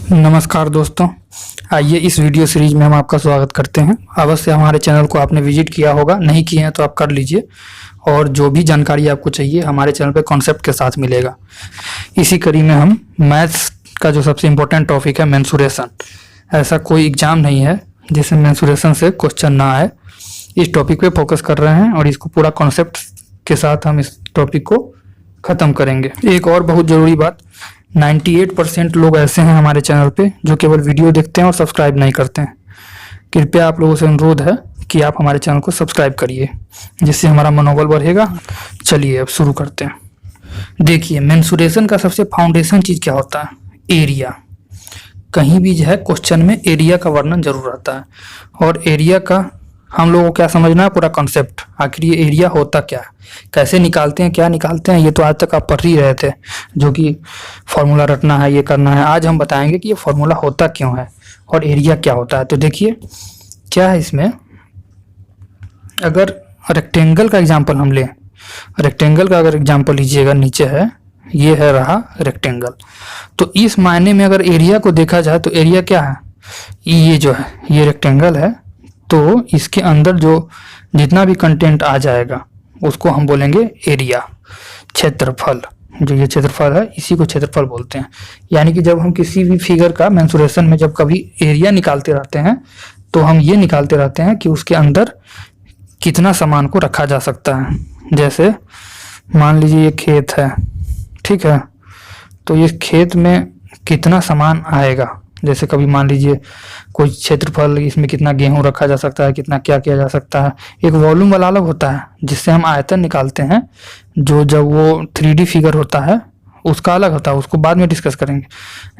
नमस्कार दोस्तों, आइए इस वीडियो सीरीज में हम आपका स्वागत करते हैं। अवश्य हमारे चैनल को आपने विजिट किया होगा, नहीं किए हैं तो आप कर लीजिए। और जो भी जानकारी आपको चाहिए हमारे चैनल पे कॉन्सेप्ट के साथ मिलेगा। इसी कड़ी में हम मैथ्स का जो सबसे इम्पोर्टेंट टॉपिक है मेंसुरेशन, ऐसा कोई एग्जाम नहीं है जिसमें मेंसुरेशन से क्वेश्चन ना आए। इस टॉपिक पे फोकस कर रहे हैं और इसको पूरा कॉन्सेप्ट के साथ हम इस टॉपिक को ख़त्म करेंगे। एक और बहुत ज़रूरी बात, 98% लोग ऐसे हैं हमारे चैनल पे जो केवल वीडियो देखते हैं और सब्सक्राइब नहीं करते हैं। कृपया आप लोगों से अनुरोध है कि आप हमारे चैनल को सब्सक्राइब करिए, जिससे हमारा मनोबल बढ़ेगा। चलिए अब शुरू करते हैं। देखिए, मेंसुरेशन का सबसे फाउंडेशन चीज़ क्या होता है? एरिया। कहीं भी जो है क्वेश्चन में एरिया का वर्णन जरूर आता है। और एरिया का हम लोगों को क्या समझना है, पूरा कॉन्सेप्ट। आखिर ये एरिया होता क्या है, कैसे निकालते हैं, क्या निकालते हैं, ये तो आज तक आप पढ़ ही रहे थे, जो कि फॉर्मूला रटना है, ये करना है। आज हम बताएंगे कि ये फॉर्मूला होता क्यों है और एरिया क्या होता है। तो देखिए क्या है इसमें। अगर रेक्टेंगल का एग्जांपल हम लें, रेक्टेंगल का अगर एग्जांपल लीजिएगा, नीचे है, ये है रहा रेक्टेंगल। तो इस मायने में अगर एरिया को देखा जाए तो एरिया क्या है, ये जो है ये रेक्टेंगल है, तो इसके अंदर जो जितना भी कंटेंट आ जाएगा उसको हम बोलेंगे एरिया, क्षेत्रफल। जो ये क्षेत्रफल है इसी को क्षेत्रफल बोलते हैं। यानी कि जब हम किसी भी फिगर का मेंसुरेशन में जब कभी एरिया निकालते रहते हैं तो हम ये निकालते रहते हैं कि उसके अंदर कितना सामान को रखा जा सकता है। जैसे मान लीजिए ये खेत है, ठीक है, तो ये खेत में कितना सामान आएगा। जैसे कभी मान लीजिए कोई क्षेत्रफल, इसमें कितना गेहूं रखा जा सकता है, कितना क्या किया जा सकता है। एक वॉल्यूम वाला अलग होता है जिससे हम आयतन निकालते हैं, जो जब वो 3D फिगर होता है उसका अलग होता है, उसको बाद में डिस्कस करेंगे।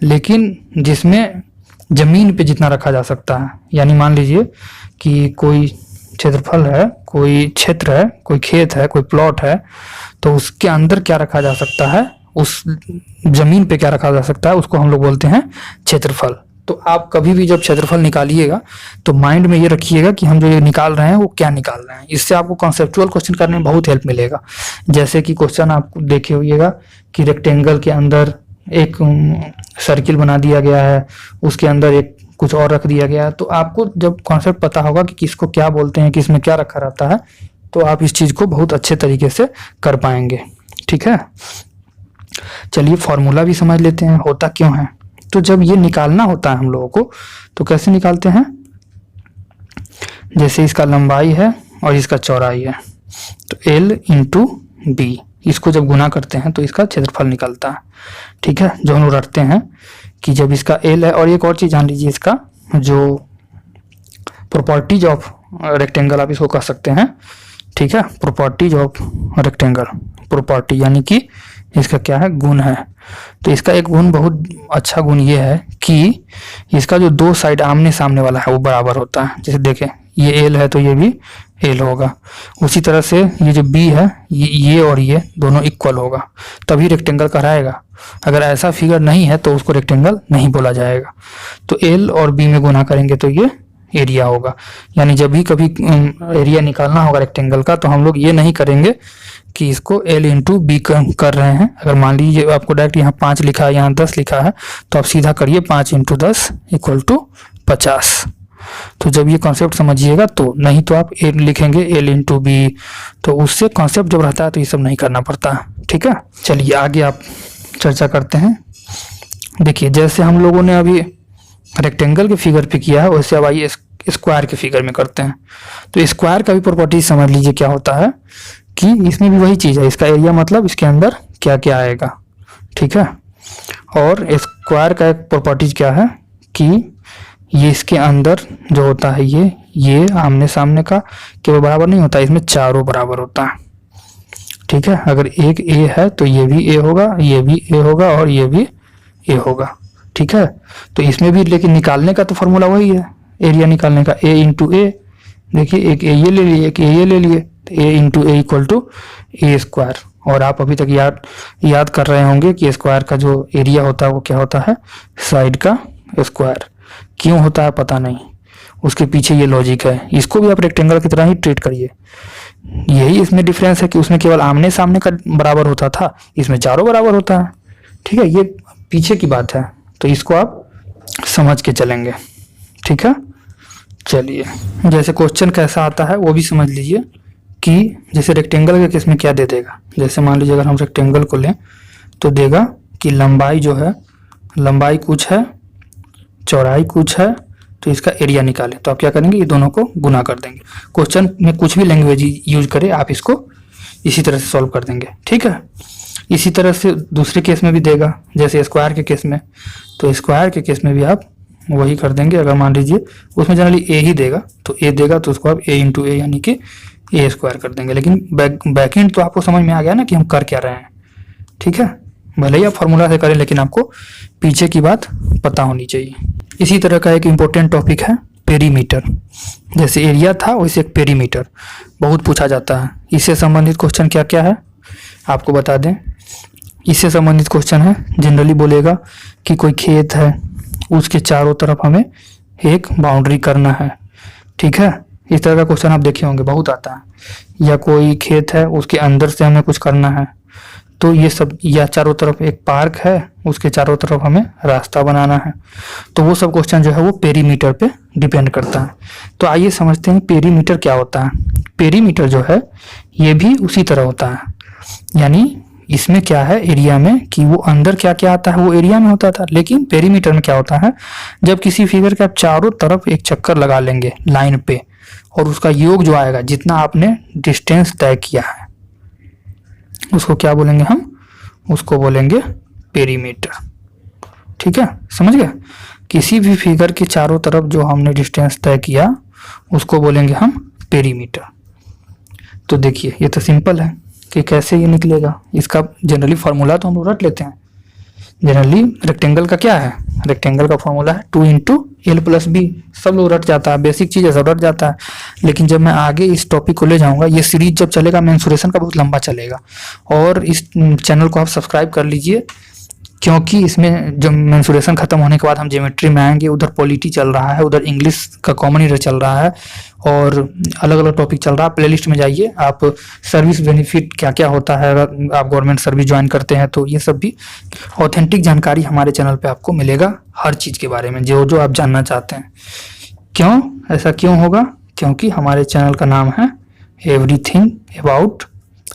लेकिन जिसमें जमीन पे जितना रखा जा सकता है, यानी मान लीजिए कि कोई क्षेत्रफल है, कोई क्षेत्र है, कोई खेत है, कोई प्लॉट है, तो उसके अंदर क्या रखा जा सकता है, उस जमीन पे क्या रखा जा सकता है, उसको हम लोग बोलते हैं क्षेत्रफल। तो आप कभी भी जब क्षेत्रफल निकालिएगा तो माइंड में ये रखिएगा कि हम जो ये निकाल रहे हैं वो क्या निकाल रहे हैं। इससे आपको कॉन्सेप्चुअल क्वेश्चन करने में बहुत हेल्प मिलेगा। जैसे कि क्वेश्चन आप देखे होइएगा कि रेक्टेंगल के अंदर एक सर्किल बना दिया गया है, उसके अंदर एक कुछ और रख दिया गया है। तो आपको जब कॉन्सेप्ट पता होगा कि किसको क्या बोलते हैं, किसमें क्या रखा रहता है, तो आप इस चीज़ को बहुत अच्छे तरीके से कर पाएंगे। ठीक है, चलिए फॉर्मूला भी समझ लेते हैं, होता क्यों है। तो जब ये निकालना होता है हम लोगों को तो कैसे निकालते हैं। जैसे इसका लंबाई है और इसका चौड़ाई है, तो L इंटू बी, इसको जब गुना करते हैं तो इसका क्षेत्रफल निकलता है। ठीक है, जो हम लोग रखते हैं कि जब इसका L है। और एक और चीज़ जान लीजिए, इसका जो प्रॉपर्टीज ऑफ रेक्टेंगल आप इसको कह सकते हैं। ठीक है, प्रॉपर्टीज ऑफ रेक्टेंगल, प्रॉपर्टी यानी कि इसका क्या है, गुण है। तो इसका एक गुण, बहुत अच्छा गुण ये है कि इसका जो दो साइड आमने सामने वाला है वो बराबर होता है। जैसे देखें, ये L है तो ये भी L होगा। उसी तरह से ये जो B है, ये और ये दोनों इक्वल होगा, तभी रेक्टेंगल कहलाएगा। अगर ऐसा फिगर नहीं है तो उसको रेक्टेंगल नहीं बोला जाएगा। तो L और B में गुना करेंगे तो ये एरिया होगा। यानी जब भी कभी एरिया निकालना होगा रेक्टेंगल का तो हम लोग ये नहीं करेंगे कि इसको L इंटू बी कर रहे हैं। अगर मान लीजिए आपको डायरेक्ट यहाँ 5 लिखा है, यहाँ 10 लिखा है, तो आप सीधा करिए 5 इंटू 10 इक्वल टू 50। तो जब ये कॉन्सेप्ट समझिएगा तो, नहीं तो आप लिखेंगे L इंटू बी, तो उससे कॉन्सेप्ट जब रहता है तो ये सब नहीं करना पड़ता है। ठीक है, चलिए आगे आप चर्चा करते हैं। देखिए, जैसे हम लोगों ने अभी रेक्टेंगल के फिगर पे किया है, वैसे अब आइए स्क्वायर के फिगर में करते हैं। तो स्क्वायर का भी प्रॉपर्टी समझ लीजिए क्या होता है कि इसमें भी वही चीज़ है। इसका एरिया मतलब इसके अंदर क्या क्या आएगा। ठीक है, और स्क्वायर का एक प्रॉपर्टीज क्या है कि ये इसके अंदर जो होता है, ये आमने सामने का केवल बराबर नहीं होता, इसमें चारों बराबर होता है। ठीक है, अगर एक A है तो ये भी A होगा, ये भी A होगा और ये भी A होगा। ठीक है, तो इसमें भी लेकिन निकालने का तो फॉर्मूला वही है, एरिया निकालने का, A इंटू A। देखिए, एक A ये ले लिए, एक A ये ले लिए, तो A into A equal to A square. और आप अभी तक याद कर रहे होंगे कि स्क्वायर का जो एरिया होता है वो क्या होता है, साइड का स्क्वायर। क्यों होता है पता नहीं, उसके पीछे ये लॉजिक है। इसको भी आप रेक्टेंगल की तरह ही ट्रीट करिए। यही इसमें डिफरेंस है कि उसमें केवल आमने सामने का बराबर होता था, इसमें चारों बराबर होता है। ठीक है, ये पीछे की बात है, तो इसको आप समझ के चलेंगे। ठीक है, चलिए जैसे क्वेश्चन कैसा आता है वो भी समझ लीजिए कि जैसे रेक्टेंगल के केस में क्या दे देगा। जैसे मान लीजिए अगर हम रेक्टेंगल को लें तो देगा कि लंबाई जो है, लंबाई कुछ है, चौड़ाई कुछ है, तो इसका एरिया निकालें। तो आप क्या करेंगे, ये दोनों को गुना कर देंगे। क्वेश्चन में कुछ भी लैंग्वेज यूज करें आप इसको इसी तरह से सॉल्व कर देंगे। ठीक है, इसी तरह से दूसरे केस में भी देगा, जैसे स्क्वायर के केस में, तो स्क्वायर के केस में भी आप वही कर देंगे। अगर मान लीजिए उसमें जनरली ए ही देगा, तो ए देगा तो उसको आप ए इंटू ए यानी कि ए स्क्वायर कर देंगे। लेकिन बैकएंड तो आपको समझ में आ गया ना कि हम कर क्या रहे हैं। ठीक है, भले ही आप फॉर्मूला से करें लेकिन आपको पीछे की बात पता होनी चाहिए। इसी तरह का एक इम्पोर्टेंट टॉपिक है पेरीमीटर। जैसे एरिया था वैसे एक पेरीमीटर बहुत पूछा जाता है। इससे संबंधित क्वेश्चन क्या क्या है आपको बता दें। इससे संबंधित क्वेश्चन है, जनरली बोलेगा कि कोई खेत है, उसके चारों तरफ हमें एक बाउंड्री करना है। ठीक है, इस तरह का क्वेश्चन आप देखे होंगे, बहुत आता है। या कोई खेत है, उसके अंदर से हमें कुछ करना है, तो ये सब। या चारों तरफ एक पार्क है, उसके चारों तरफ हमें रास्ता बनाना है। तो वो सब क्वेश्चन जो है वो पेरीमीटर पे डिपेंड करता है। तो आइए समझते हैं पेरीमीटर क्या होता है। पेरीमीटर जो है ये भी उसी तरह होता है, यानी इसमें क्या है एरिया में कि वो अंदर क्या क्या आता है वो एरिया में होता था। लेकिन पेरीमीटर में क्या होता है, जब किसी फिगर के आप चारों तरफ एक चक्कर लगा लेंगे लाइन पे, और उसका योग जो आएगा जितना आपने डिस्टेंस तय किया है उसको क्या बोलेंगे हम, उसको बोलेंगे पेरीमीटर। ठीक है, समझ गए। किसी भी फिगर के चारों तरफ जो हमने डिस्टेंस तय किया उसको बोलेंगे हम पेरीमीटर। तो देखिए ये तो सिंपल है कि कैसे ये निकलेगा। इसका जनरली फार्मूला तो हम लोग रट लेते हैं। जनरली रेक्टेंगल का क्या है, रेक्टेंगल का फॉर्मूला है 2 इंटू एल प्लस बी। सब लोग रट जाता है, बेसिक चीज़ है, सब रट जाता है। लेकिन जब मैं आगे इस टॉपिक को ले जाऊंगा, ये सीरीज जब चलेगा मेंसुरेशन का बहुत लंबा चलेगा। और इस चैनल को आप सब्सक्राइब कर लीजिए, क्योंकि इसमें जब मेंसुरेशन खत्म होने के बाद हम ज्योमेट्री में आएंगे। उधर पॉलिटी चल रहा है, उधर इंग्लिश का कॉमन ईयर चल रहा है, और अलग अलग टॉपिक चल रहा है। प्लेलिस्ट में जाइए आप, सर्विस बेनिफिट क्या क्या होता है अगर आप गवर्नमेंट सर्विस ज्वाइन करते हैं, तो ये सब भी ऑथेंटिक जानकारी हमारे चैनल पे आपको मिलेगा हर चीज़ के बारे में, जो जो आप जानना चाहते हैं। क्यों ऐसा क्यों होगा, क्योंकि हमारे चैनल का नाम है एवरीथिंग अबाउट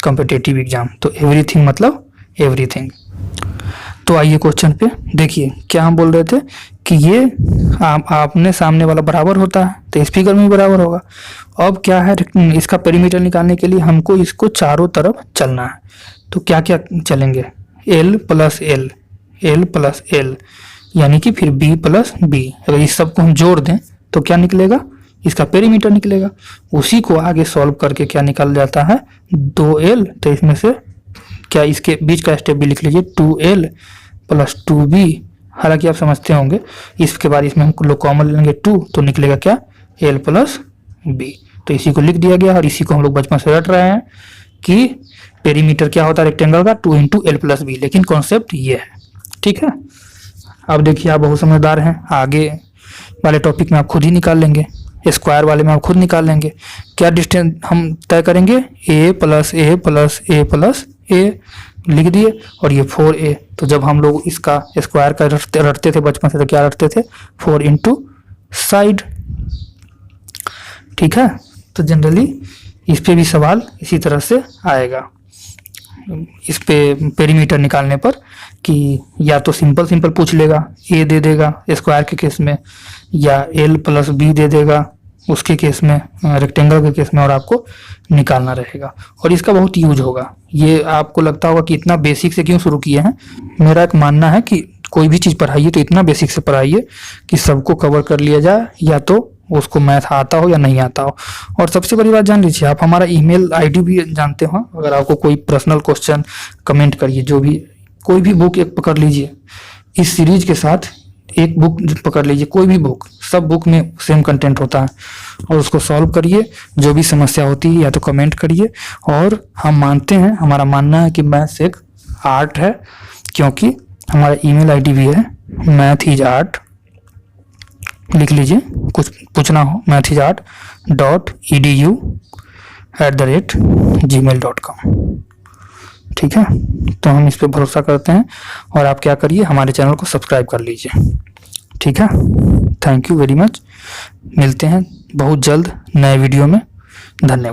कॉम्पिटिटिव एग्जाम। तो एवरीथिंग मतलब एवरीथिंग। तो आइए क्वेश्चन पे देखिए, क्या हम बोल रहे थे कि ये आपने सामने वाला बराबर होता है, तो इस फिगर में भी बराबर होगा। अब क्या है, इसका पेरीमीटर निकालने के लिए हमको इसको चारों तरफ चलना है। तो क्या क्या चलेंगे, L plus L, L plus L, यानी कि फिर बी प्लस बी। अगर इस सब को हम जोड़ दें तो क्या निकलेगा, इसका पेरीमीटर निकलेगा। उसी को आगे सॉल्व करके क्या निकल जाता है, 2l। तो इसमें से क्या इसके बीच का स्टेप भी लिख लीजिए, 2l प्लस 2b। हालांकि आप समझते होंगे, इसके बाद इसमें हम लोग कॉमन लेंगे 2, तो निकलेगा क्या, l प्लस b। तो इसी को लिख दिया गया, और इसी को हम लोग बचपन से रट रहे हैं कि पेरीमीटर क्या होता है रेक्टेंगल का, 2 इंटू एल प्लस बी। लेकिन कॉन्सेप्ट ये है। ठीक है, अब देखिए आप बहुत समझदार हैं, आगे वाले टॉपिक में आप खुद ही निकाल लेंगे, स्क्वायर वाले में आप खुद निकाल लेंगे। क्या डिस्टेंस हम तय करेंगे, a plus A plus A plus A लिख दिए, और ये 4a। तो जब हम लोग इसका स्क्वायर का रटते थे बचपन से, तो क्या रटते थे, 4 इंटू साइड। ठीक है, तो जनरली इस पे भी सवाल इसी तरह से आएगा, इस पे पेरीमीटर निकालने पर, कि या तो सिंपल सिंपल पूछ लेगा, ए दे देगा स्क्वायर के केस में, या एल प्लस बी दे देगा उसके केस में, रेक्टेंगल के केस में, और आपको निकालना रहेगा। और इसका बहुत यूज होगा। ये आपको लगता होगा कि इतना बेसिक से क्यों शुरू किए हैं। मेरा एक मानना है कि कोई भी चीज़ पढ़ाइए तो इतना बेसिक से पढ़ाइए कि सबको कवर कर लिया जाए, या तो उसको मैथ आता हो या नहीं आता हो। और सबसे बड़ी बात जान लीजिए, आप हमारा ईमेल आईडी भी जानते हो। अगर आपको कोई पर्सनल क्वेश्चन कमेंट करिए, जो भी, कोई भी बुक एक पकड़ लीजिए, इस सीरीज के साथ एक बुक पकड़ लीजिए, कोई भी बुक, सब बुक में सेम कंटेंट होता है, और उसको सॉल्व करिए। जो भी समस्या होती है या तो कमेंट करिए। और हम मानते हैं, हमारा मानना है कि मैथ्स एक आर्ट है, क्योंकि हमारा ईमेल आईडी भी है math-is-art। लिख लीजिए, कुछ पूछना हो math-edu@gmail.com। ठीक है, तो हम इस पे भरोसा करते हैं। और आप क्या करिए, हमारे चैनल को सब्सक्राइब कर लीजिए। ठीक है, थैंक यू वेरी मच। मिलते हैं बहुत जल्द नए वीडियो में। धन्यवाद।